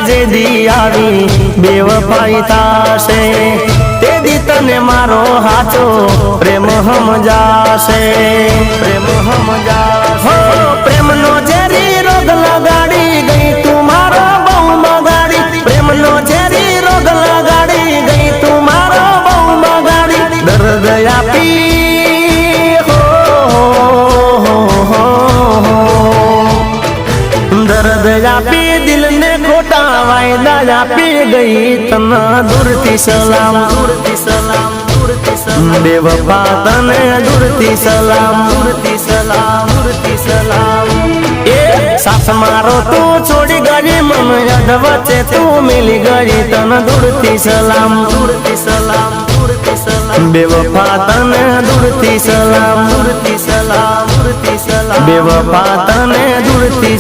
જે દી આવી બેવફાઈ થાશે તે દી તને મારો હાચો પ્રેમ સમજાશે પ્રેમ સમજાશે પ્રેમનો ઝેરી રોગ લગાડી ગઈ તું મારો બહુ બગાડી પ્રેમનો ઝેરી રોગ લગાડી ગઈ તું મારો બહુ બગાડી દર્દ આપી દર્દ આપી દિલ ને ખોટા વાયદા આપી ગઈ તને દૂરથી સલામ દૂરથી સલામ દૂરથી સલામ બેવફા તને દૂરથી સલામ દૂરથી સલામ દૂરથી સલામ એ સાથ મારો તું છોડી ગઈ મન યાદ વચ્ચે તું મિલી ગઈ તને દૂરથી સલામ દૂરથી સલામ દૂરથી સલામ બેવફા તને દૂરથી સલામ દૂરથી સલામ દૂરથી સલામ બેવફા તને દૂરથી